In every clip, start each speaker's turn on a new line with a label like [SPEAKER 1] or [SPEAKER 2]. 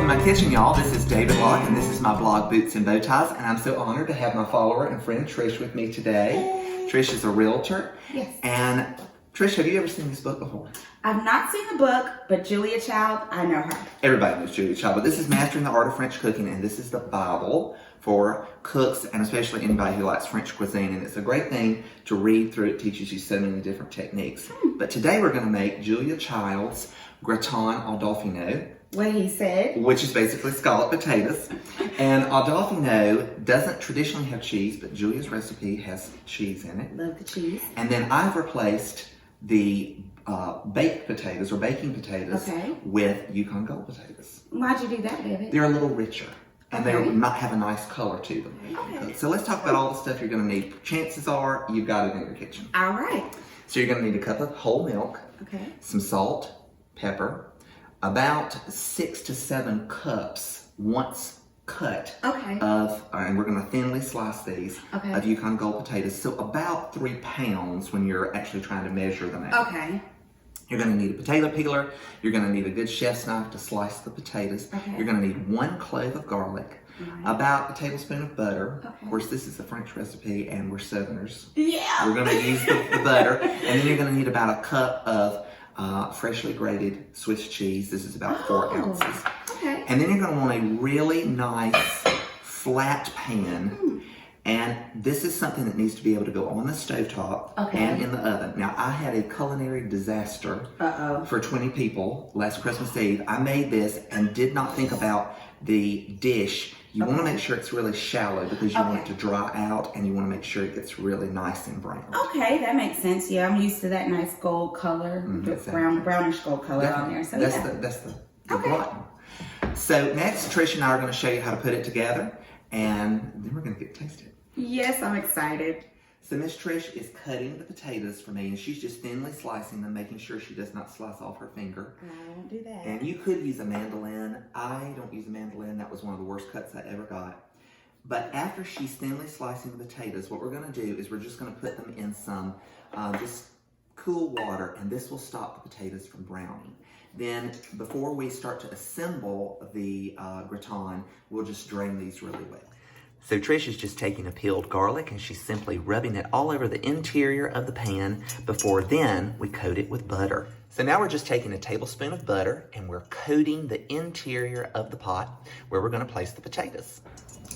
[SPEAKER 1] to my kitchen, y'all. This is David Locke, and this is my blog, Boots and Bow Ties, and I'm so honored to have my follower and friend, Trish, with me today. Trish is a realtor.
[SPEAKER 2] Yes.
[SPEAKER 1] And Trish, have you ever seen this book before?
[SPEAKER 2] I've not seen the book, but Julia Child, I know her.
[SPEAKER 1] Everybody knows Julia Child, but this is Mastering the Art of French Cooking, and this is the Bible for cooks, and especially anybody who likes French cuisine. And it's a great thing to read through. It teaches you so many different techniques. But today we're going to make Julia Child's Gratin au Dauphinois.
[SPEAKER 2] What he said.
[SPEAKER 1] Which is basically scalloped potatoes. And au Dauphinois doesn't traditionally have cheese, but Julia's recipe has cheese in it.
[SPEAKER 2] Love the cheese.
[SPEAKER 1] And then I've replaced the baked potatoes or baking potatoes with Yukon Gold potatoes.
[SPEAKER 2] Why'd you do that, David?
[SPEAKER 1] They're a little richer. And they might have a nice color to them.
[SPEAKER 2] Okay.
[SPEAKER 1] So let's talk about all the stuff you're going to need. Chances are you've got it in your kitchen.
[SPEAKER 2] All right.
[SPEAKER 1] So you're going to need a cup of whole milk, some salt, pepper, about 6 to 7 cups once cut of, and we're going to thinly slice these, of Yukon Gold potatoes. So about 3 pounds when you're actually trying to measure them out.
[SPEAKER 2] Okay.
[SPEAKER 1] You're going to need a potato peeler. You're going to need a good chef's knife to slice the potatoes. You're going to need 1 clove of garlic, about a tablespoon of butter. Of course, this is a French recipe and we're Southerners.
[SPEAKER 2] Yeah.
[SPEAKER 1] We're going to use the butter. And then you're going to need about a cup of freshly grated Swiss cheese. This is about 4 ounces.
[SPEAKER 2] Okay.
[SPEAKER 1] And then you're going to want a really nice flat pan. And this is something that needs to be able to go on the stovetop and in the oven. Now, I had a culinary disaster for 20 people last Christmas Eve. I made this and did not think about the dish. You want to make sure it's really shallow because you want it to dry out, and you want to make sure it gets really nice and brown.
[SPEAKER 2] Okay, that makes sense. Yeah, I'm used to that nice gold color, the brownish gold color on there. So
[SPEAKER 1] that's the Gratin. So next, Trish and I are going to show you how to put it together, and then we're going to get to taste it.
[SPEAKER 2] Yes, I'm excited.
[SPEAKER 1] So Miss Trish is cutting the potatoes for me, and she's just thinly slicing them, making sure she does not slice off her finger.
[SPEAKER 2] I won't do that.
[SPEAKER 1] And you could use a mandolin. I don't use a mandolin. That was one of the worst cuts I ever got. But after she's thinly slicing the potatoes, what we're going to do is we're just going to put them in some just cool water, and this will stop the potatoes from browning. Then, before we start to assemble the gratin, we'll just drain these really well. So Trish is just taking a peeled garlic and she's simply rubbing it all over the interior of the pan before then we coat it with butter. So now we're just taking a tablespoon of butter and we're coating the interior of the pot where we're going to place the potatoes.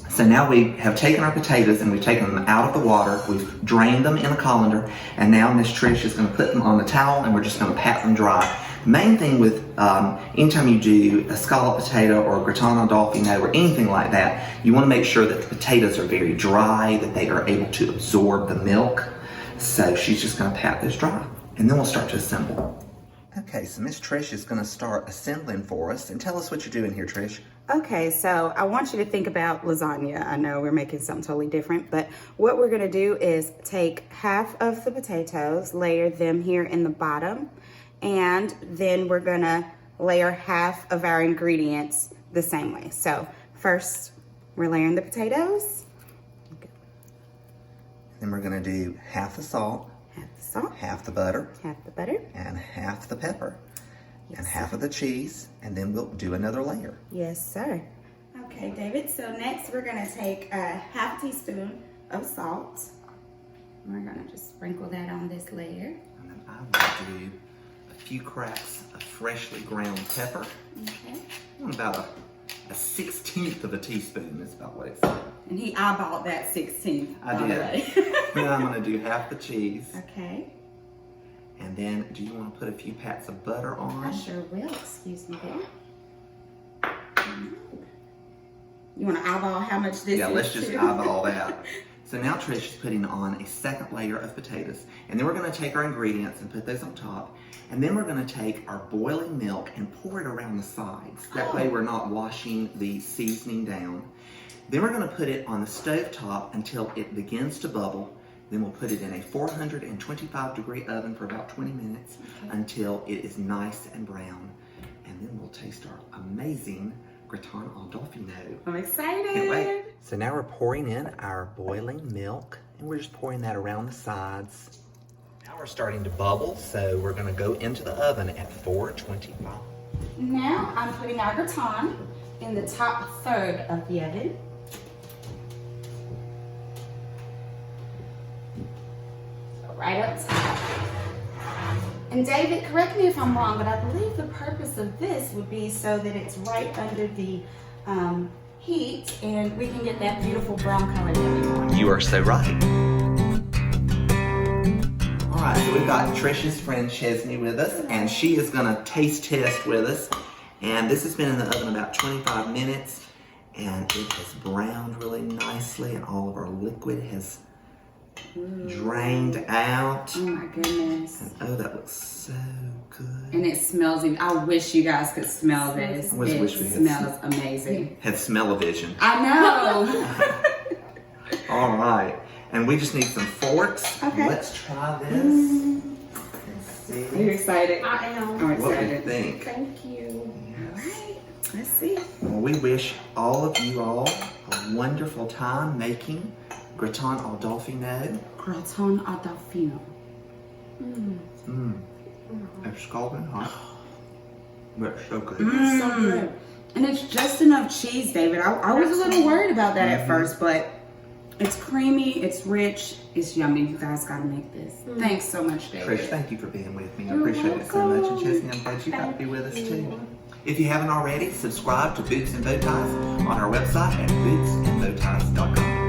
[SPEAKER 1] So now we have taken our potatoes and we've taken them out of the water, we've drained them in a colander, and now Miss Trish is going to put them on the towel and we're just going to pat them dry. The main thing with anytime you do a scalloped potato or a gratin au Dauphinois or anything like that, you want to make sure that the potatoes are very dry, that they are able to absorb the milk. So she's just going to pat this dry, and then we'll start to assemble. Okay, so Miss Trish is going to start assembling for us, and tell us what you're doing here, Trish.
[SPEAKER 2] Okay, so I want you to think about lasagna. I know we're making something totally different, but what we're going to do is take half of the potatoes, layer them here in the bottom, and then we're going to layer half of our ingredients the same way. So first, we're layering the potatoes.
[SPEAKER 1] Then we're going to do half the salt, half the butter, and half the pepper, and half of the cheese, and then we'll do another layer.
[SPEAKER 2] Yes, sir. Okay, David, so next we're going to take a half teaspoon of salt. We're going to just sprinkle that on this layer.
[SPEAKER 1] And then I will do a few cracks of freshly ground pepper.
[SPEAKER 2] Okay.
[SPEAKER 1] About a 1/16 of a teaspoon is about what it's like.
[SPEAKER 2] And he eyeballed that 16th.
[SPEAKER 1] I did. Then I'm going to do half the cheese.
[SPEAKER 2] Okay.
[SPEAKER 1] And then, do you want to put a few pats of butter on?
[SPEAKER 2] I sure will. Excuse me there. You want to eyeball how much this is?
[SPEAKER 1] Yeah, let's just eyeball that. So now Trish is putting on a second layer of potatoes. And then we're going to take our ingredients and put those on top. And then we're going to take our boiling milk and pour it around the sides. That way we're not washing the seasoning down. Then we're going to put it on the stove top until it begins to bubble. Then we'll put it in a 425-degree oven for about 20 minutes until it is nice and brown. And then we'll taste our amazing Gratin au Dauphinois.
[SPEAKER 2] I'm excited.
[SPEAKER 1] Can't wait. So now we're pouring in our boiling milk, and we're just pouring that around the sides. Now we're starting to bubble, so we're going to go into the oven at 425.
[SPEAKER 2] Now I'm putting our gratin in the top third of the oven. So right up top. And David, correct me if I'm wrong, but I believe the purpose of this would be so that it's right under the heat and we can get that beautiful brown color that we want.
[SPEAKER 1] You are so right. All right, so we've got Trisha's friend Chesney with us, and she is gonna taste test with us. And this has been in the oven about 25 minutes, and it has browned really nicely, and all of our liquid has drained out.
[SPEAKER 2] Oh my goodness.
[SPEAKER 1] And oh, that looks so good.
[SPEAKER 2] And it smells even, I wish you guys could smell this.
[SPEAKER 1] I wish we
[SPEAKER 2] It
[SPEAKER 1] could
[SPEAKER 2] smells amazing.
[SPEAKER 1] Have smell-o-vision.
[SPEAKER 2] I know.
[SPEAKER 1] All right, and we just need some forks.
[SPEAKER 2] Okay.
[SPEAKER 1] Let's try this and see
[SPEAKER 2] Are you excited?
[SPEAKER 3] I am.
[SPEAKER 2] I'm
[SPEAKER 1] what we
[SPEAKER 2] excited.
[SPEAKER 1] think.
[SPEAKER 3] Thank you.
[SPEAKER 2] All right, let's see.
[SPEAKER 1] Well, we wish all of you all a wonderful time making gratin au Dauphinois.
[SPEAKER 2] Gratin au Dauphinois.
[SPEAKER 1] It's scalding hot. But it's so good.
[SPEAKER 3] So good.
[SPEAKER 2] And it's just enough cheese, David. I was a little worried about that at first, but it's creamy, it's rich, it's yummy. You guys gotta make this. Thanks so much, David.
[SPEAKER 1] Trish, thank you for being with me. I appreciate it so much. And Chesney, I'm glad you got to be with us too. If you haven't already, subscribe to Boots and Bow Ties on our website at bootsandbowties.com.